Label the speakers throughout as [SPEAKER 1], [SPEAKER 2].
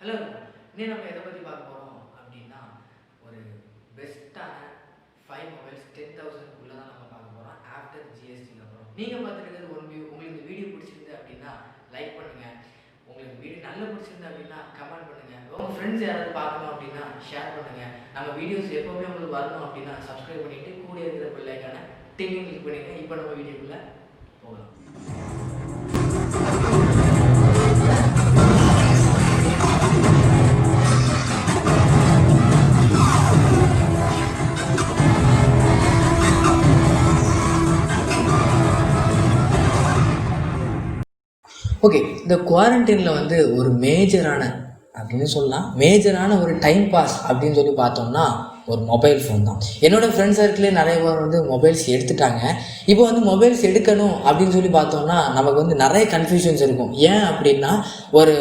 [SPEAKER 1] Hello, இன்னும் நம்ம எதை பற்றி பார்க்க போகிறோம் அப்படின்னா ஒரு பெஸ்ட்டான 5 மொபைல்ஸ் 10,000 தான் நம்ம பார்க்க போகிறோம் ஆஃப்டர் ஜிஎஸ்டிக்கு அப்புறம். நீங்கள் பார்த்துருக்கிறது ONEVIEW. உங்களுக்கு இந்த வீடியோ பிடிச்சிருந்து அப்படின்னா லைக் பண்ணுங்கள். உங்களுக்கு வீடியோ நல்லா பிடிச்சிருந்து அப்படின்னா கமெண்ட் பண்ணுங்கள். உங்கள் ஃப்ரெண்ட்ஸ் யாராவது பார்க்கணும் அப்படின்னா ஷேர் பண்ணுங்கள். நம்ம வீடியோஸ் எப்போவுமே உங்களுக்கு வரணும் அப்படின்னா சப்ஸ்கிரைப் பண்ணிவிட்டு கூட இருக்கிற பெல் ஐக்கானை டிங்கு கிளிக் பண்ணிடுங்க. இப்போ நம்ம வீடியோக்குள்ளே போகலாம். ஓகே, இந்த குவாரண்டைனில் வந்து ஒரு மேஜரான அப்படின்னு சொல்லலாம், மேஜரான ஒரு டைம் பாஸ் அப்படின்னு சொல்லி பார்த்தோம்னா ஒரு மொபைல் ஃபோன் தான். என்னோடய ஃப்ரெண்ட்ஸ் சர்க்கிளே நிறைய பேர் வந்து மொபைல்ஸ் எடுத்துட்டாங்க. இப்போ வந்து மொபைல்ஸ் எடுக்கணும் அப்படின்னு சொல்லி பார்த்தோம்னா நமக்கு வந்து நிறைய கன்ஃபியூஷன்ஸ் இருக்கும். ஏன் அப்படின்னா, ஒரு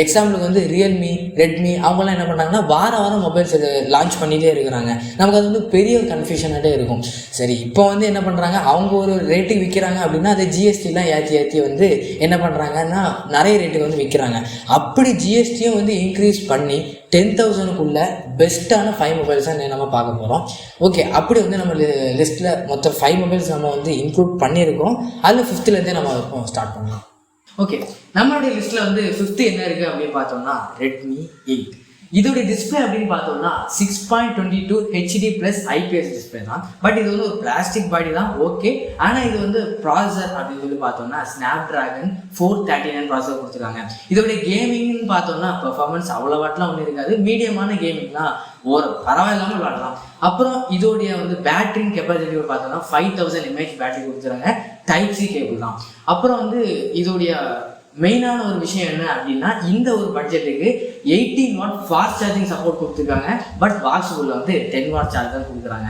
[SPEAKER 1] எக்ஸாம்பிளுக்கு வந்து ரியல்மி, ரெட்மி அவங்களாம் என்ன பண்ணாங்கன்னா வாரம் மொபைல்ஸ் லான்ச் பண்ணிகிட்டே இருக்கிறாங்க. நமக்கு அது வந்து பெரிய கன்ஃபியூஷனாகிட்டே இருக்கும். சரி, இப்போ வந்து என்ன பண்ணுறாங்க, அவங்க ஒரு ரேட்டுக்கு விற்கிறாங்க அப்படின்னா அதை ஜிஎஸ்டிலாம் ஏற்றி வந்து என்ன பண்ணுறாங்கன்னா நிறைய ரேட்டுக்கு வந்து விற்கிறாங்க. அப்படி ஜிஎஸ்டியும் வந்து இன்க்ரீஸ் பண்ணி 10,000க்குள்ளே பெஸ்ட்டான 5 மொபைல்ஸாக நம்ம பார்க்க போகிறோம். ஓகே, அப்படி வந்து நம்ம லிஸ்ட்டில் மொத்தம் 5 மொபைல்ஸ் நம்ம வந்து இன்க்ளூட் பண்ணியிருக்கோம். அதில் 5th நம்ம ஸ்டார்ட் பண்ணலாம். ஓகே, நம்மளுடைய லிஸ்ட்டில் வந்து 5th என்ன இருக்குது அப்படின்னு பார்த்தோம்னா ரெட்மி 8. இதோடைய டிஸ்பிளே அப்படின்னு பார்த்தோம்னா 6.22 HD + IPS டிஸ்பிளே தான். பட் இது வந்து ஒரு பிளாஸ்டிக் பாடி தான், ஓகே. ஆனால் இது வந்து ப்ராசஸர் அப்படின்னு சொல்லி பார்த்தோம்னா Snapdragon 439 ப்ராசஸர் கொடுத்துருக்காங்க. இதோடைய கேமிங்னு பார்த்தோம்னா பெர்ஃபார்மன்ஸ் அவ்வளோவாட்டெலாம் ஒன்றும் இருக்காது, மீடியமான கேமிங்லாம் பரவாயில்லாமல் விளாடலாம். அப்புறம் இதோடைய வந்து பேட்டரிங் கெப்பாசிட்டி பார்த்தோம்னா 5000 mAh பேட்டரி கொடுத்துருக்காங்க. Type-C கேபிள் தான். அப்புறம் வந்து இதோடைய மெயினான ஒரு விஷயம் என்ன அப்படின்னா, இந்த ஒரு பட்ஜெட்டுக்கு 18 வாட் ஃபாஸ்ட் சார்ஜிங் சப்போர்ட் கொடுத்துருக்காங்க. பட் பாக்ஸுக்குள்ள வந்து 10 வாட் சார்ஜ் தான் கொடுக்குறாங்க.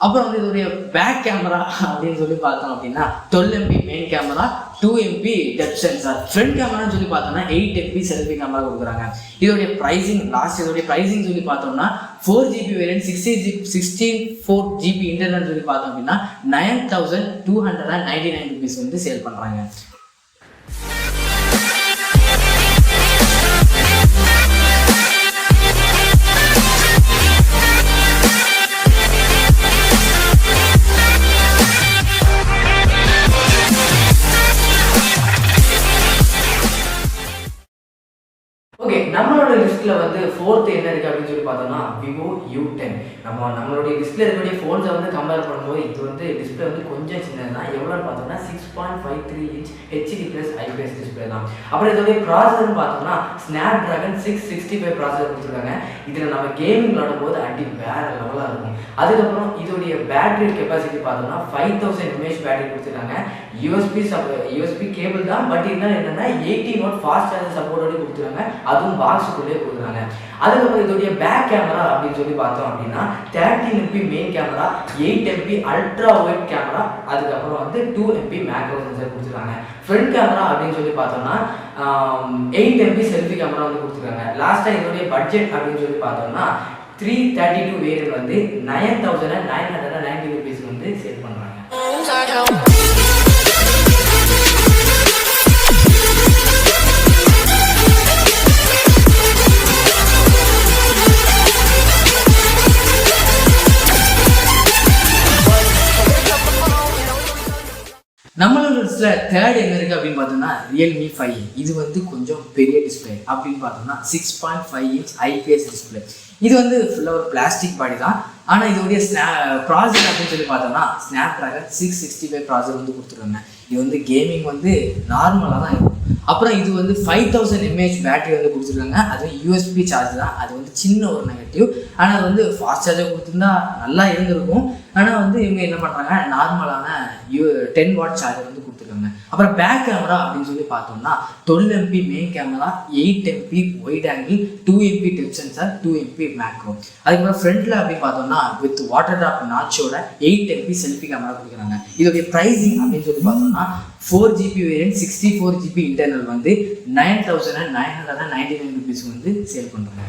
[SPEAKER 1] அப்புறம் வந்து இதோடைய பேக் கேமரா அப்படின்னு சொல்லி பார்த்தோம் அப்படின்னா 12 MP main camera, 2 MP depth sensor. Front கேமரான்னு சொல்லி பார்த்தோம்னா 8 MP செல்ஃபி கேமரா கொடுக்குறாங்க. இதோடைய ப்ரைஸிங் சொல்லி பார்த்தோம்னா 4GB வேரியன்ட் 64 GB இன்டர்னல் சொல்லி பார்த்தோம் அப்படின்னா 9,299 rupees வந்து சேல் பண்ணுறாங்க. ஓகே, நம்மளோட லிஸ்ட்டில் வந்து 4th என்ன இருக்குது அப்படின்னு சொல்லி பார்த்தோம்னா விவோ U10. நம்மளுடைய டிஸ்பிளே இருக்கக்கூடிய ஃபோன்ஸை வந்து கம்பேர் பண்ணும்போது இது வந்து டிஸ்பிளே வந்து கொஞ்சம் சின்னது தான். எவ்வளோன்னு பார்த்தோம்னா 6.53 inch HD + IPS டிஸ்பிளே தான். அப்புறம் இதோடைய ப்ராசஸர்னு பார்த்தோம்னா Snapdragon 665 ப்ராசஸர் கொடுத்துருக்காங்க. இதில் நம்ம கேமிங் விளாடும் போது அடி வேறு லெவலாக இருக்கும். அதுக்கப்புறம் இதோடைய பேட்டரி கெப்பாசிட்டி பார்த்தோம்னா 5000 mAh பேட்டரி கொடுத்துருக்காங்க. USB கேபிள் தான், பட் இருந்தாலும் என்னென்னா 18 வாட் ஃபாஸ்ட் சார்ஜர் சப்போர்ட்டோட கொடுத்துருக்காங்க. அதுவும் பாக்ஸுக்குள்ளேயே கொடுக்குறாங்க. அதுக்கப்புறம் இதோடைய பேக் கேமரா அப்படின்னு சொல்லி பார்த்தோம் அப்படின்னா 13 MP main camera, 8 MP ultra white camera, அதுக்கப்புறம் வந்து 2 MP மேக்ரோ சென்சர் கொடுத்துருக்காங்க. ஃப்ரண்ட் கேமரா அப்படின்னு சொல்லி பார்த்தோம்னா 8 MP செல்ஃபி கேமரா வந்து கொடுத்துருக்காங்க. லாஸ்ட்டாக இதோடைய பட்ஜெட் அப்படின்னு சொல்லி பார்த்தோம்னா 332 வேரியன்ட் வந்து 9,990 rupees வந்து சேல் பண்ணுறாங்க. நம்மளோட லிஸ்ட்டில் 3rd என்ன இருக்குது அப்படின்னு பார்த்தோம்னா ரியல்மி 5. இது வந்து கொஞ்சம் பெரிய டிஸ்பிளே அப்படின்னு பார்த்தோம்னா 6.5 inch IPS டிஸ்பிளே. இது வந்து ஃபுல்லாக ஒரு பிளாஸ்டிக் பாடி தான். ஆனால் இதோடைய ப்ராசஸர் அப்படின்னு சொல்லி பார்த்தோம்னா Snapdragon 665 ப்ராசஸர் வந்து கொடுத்துருக்காங்க. இது வந்து கேமிங் வந்து நார்மலாக தான் இருக்கும். அப்புறம் இது வந்து 5000 mAh பேட்டரி வந்து கொடுத்துருக்காங்க. அது USB சார்ஜ் தான், அது வந்து சின்ன ஒரு நெகட்டிவ். ஆனால் அது வந்து ஃபாஸ்ட் சார்ஜர் கொடுத்துருந்தா நல்லா இருந்திருக்கும். ஆனால் வந்து இவங்க என்ன பண்ணுறாங்க, நார்மலான 10 வாட் சார்ஜர் வந்து கொடுத்துருக்காங்க. அப்புறம் பேக் கேமரா அப்படின்னு சொல்லி பார்த்தோம்னா 12 MP main camera, 8 MP wide angle, 2 MP depth sensor, 2 MP macro. அதுக்கப்புறம் ஃப்ரண்ட்டில் அப்படின்னு பார்த்தோம்னா வித் வாட்டர் ட்ராப் நாச்சோட 8 MP செல்ஃபி கேமரா கொடுக்குறாங்க. இதோடைய ப்ரைஸிங் அப்படின்னு சொல்லி பார்த்தோம்னா 4GB வேரியன்ட் 64GB இன்டர்னல் வந்து 9,999 rupees வந்து சேல் பண்ணுறாங்க.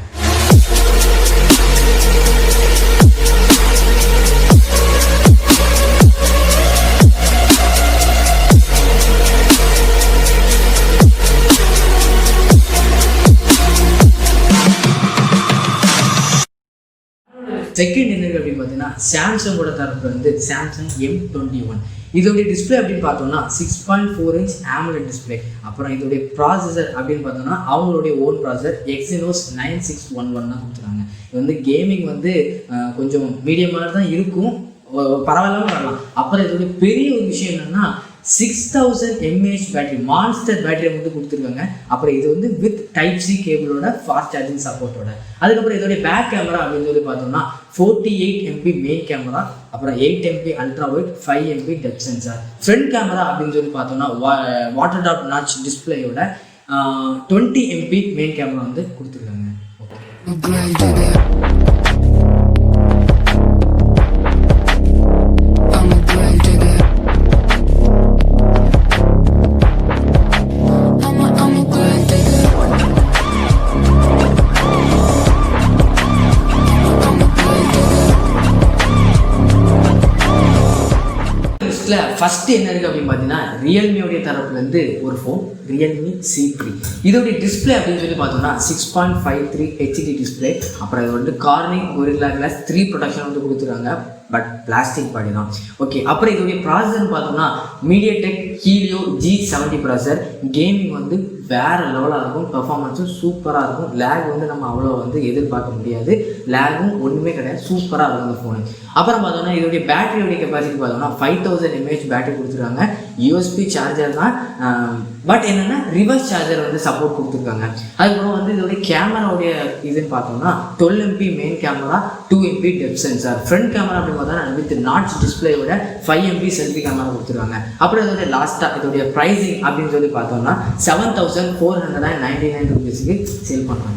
[SPEAKER 1] செகண்ட் என்ன இருக்குது அப்படின்னு பார்த்தீங்கன்னா சாம்சங்கோட தரப்பு வந்து சாம்சங் M21. இதோடைய டிஸ்பிளே அப்படின்னு பார்த்தோம்னா 6.4 inch AMOLED டிஸ்பிளே. அப்புறம் இதோடைய ப்ராசஸர் அப்படின்னு பார்த்தோம்னா அவங்களுடைய ஓன் ப்ராசஸர் Exynos 9611 தான் கொடுத்துருக்காங்க. இது வந்து கேமிங் வந்து கொஞ்சம் மீடியமாக தான் இருக்கும், பரவாயில்லாமல் வரலாம். அப்புறம் இதோடைய பெரிய ஒரு விஷயம் என்னென்னா 6000 mAh பேட்டரி, மான்ஸ்டர் பேட்டரியை வந்து கொடுத்துருக்காங்க. அப்புறம் இது வந்து வித் டைப் சி கேபிளோட ஃபாஸ்ட் சார்ஜிங் சப்போர்ட்டோட. அதுக்கப்புறம் இதோடைய பேக் கேமரா அப்படின்னு சொல்லி பார்த்தோம்னா 48 MP மெயின் கேமரா, அப்புறம் 8 MP ultra wide, 5 MP depth sensor. Front camera அப்படின்னு சொல்லி பார்த்தோம்னா வாட்டர் டாப் நாச் டிஸ்பிளேயோட 20 MP மெயின் கேமரா வந்து கொடுத்துருக்காங்க. ஃபர்ஸ்ட் என்ன இருக்குது அப்படின்னு பார்த்தீங்கன்னா ரியல்மியோடைய தரப்புலேருந்து ஒரு ஃபோன் ரியல்மி C3. இதோடைய டிஸ்பிளே அப்படின்னு சொல்லி பார்த்தோம்னா 6.53 HD டிஸ்பிளே. அப்புறம் இது வந்து கார்னிங் கொரில்லா கிளாஸ் 3 ப்ரொடக்ஷன் வந்து கொடுத்துருக்காங்க, பட் பிளாஸ்டிக் பாடி தான். ஓகே, அப்புறம் இதோடைய ப்ராசஸர்னு பார்த்தோம்னா MediaTek helio G70 processor. Gaming வந்து வேறு லெவலாக இருக்கும், பெர்ஃபார்மன்ஸும் சூப்பராக இருக்கும். லேக் வந்து நம்ம அவ்வளோ வந்து எதிர்பார்க்க முடியாது, லேகும் ஒன்றுமே கிடையாது, சூப்பராக இருக்கும் அந்த ஃபோனு. அப்புறம் பார்த்தோம்னா இதோடைய பேட்டரியோடைய கெப்பாசிட்டி பார்த்தோம்னா 5000 mAh பேட்டரி கொடுத்துருக்காங்க. USB சார்ஜர் தான், பட் என்னென்னா ரிவர்ஸ் சார்ஜர் வந்து சப்போர்ட் கொடுத்துருக்காங்க. அதுக்கப்புறம் வந்து இதோடைய கேமராவுடைய இதுன்னு பார்த்தோம்னா 12 MP main camera, 2 MP depth sensor. Front camera அப்படின்னு பார்த்தா வித் நாட்ச் டிஸ்பிளேயோட 5 MP செல்ஃபி கேமரா கொடுத்துருக்காங்க. அப்புறம் இதோடைய லாஸ்ட்டாக இதோடைய ப்ரைஸிங் அப்படின்னு சொல்லி பார்த்தோம்னா 7499 rupeesக்கு சேல் பண்ணுறாங்க.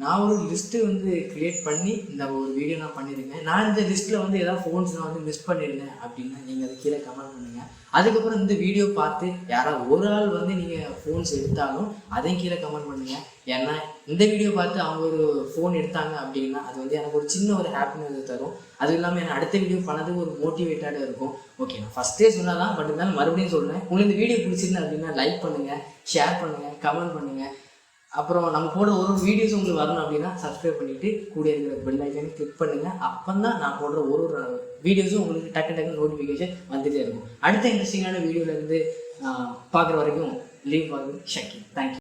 [SPEAKER 1] நான் ஒரு லிஸ்ட்டு வந்து க்ரியேட் பண்ணி இந்த ஒரு வீடியோ நான் பண்ணியிருக்கேன். நான் இந்த லிஸ்ட்டில் வந்து ஏதாவது ஃபோன்ஸ் நான் வந்து மிஸ் பண்ணியிருந்தேன் அப்படின்னா நீங்கள் அதை கீழே கமெண்ட் பண்ணுங்கள். அதுக்கப்புறம் இந்த வீடியோ பார்த்து யாராவது ஒரு ஆள் வந்து நீங்கள் ஃபோன்ஸ் எடுத்தாலும் அதையும் கீழே கமெண்ட் பண்ணுங்கள். ஏன்னா இந்த வீடியோ பார்த்து அவங்க ஒரு ஃபோன் எடுத்தாங்க அப்படின்னா அது வந்து எனக்கு ஒரு சின்ன ஒரு ஹாப்பினஸ் தரும். அதுவும் இல்லாமல் எனக்கு அடுத்த வீடியோ பண்ணதுக்கு ஒரு மோட்டிவேட்டாக இருக்கும். ஓகே, நான் ஃபஸ்ட்டே சொன்னதான், பட் இருந்தாலும் மறுபடியும் சொல்கிறேன். உங்களுக்கு இந்த வீடியோ பிடிச்சிருந்தேன் அப்படின்னா லைக் பண்ணுங்கள், ஷேர் பண்ணுங்கள், கமெண்ட் பண்ணுங்கள். அப்புறம் நம்ம போடுற ஒரு வீடியோஸ் உங்களுக்கு வரணும் அப்படின்னா சப்ஸ்கிரைப் பண்ணிவிட்டு கூட இருக்கிற பெல் ஐக்கானை கிளிக் பண்ணுங்கள். அப்போ தான் நான் போடுற ஒரு வீடியோஸும் உங்களுக்கு டக்கு நோட்டிஃபிகேஷன் வந்துகிட்டே இருக்கும். அடுத்த இன்ட்ரெஸ்டிங்கான வீடியோவிலேருந்து பார்க்குற வரைக்கும் லீவ் ஆகுது ஷக்கி. தேங்க்யூ.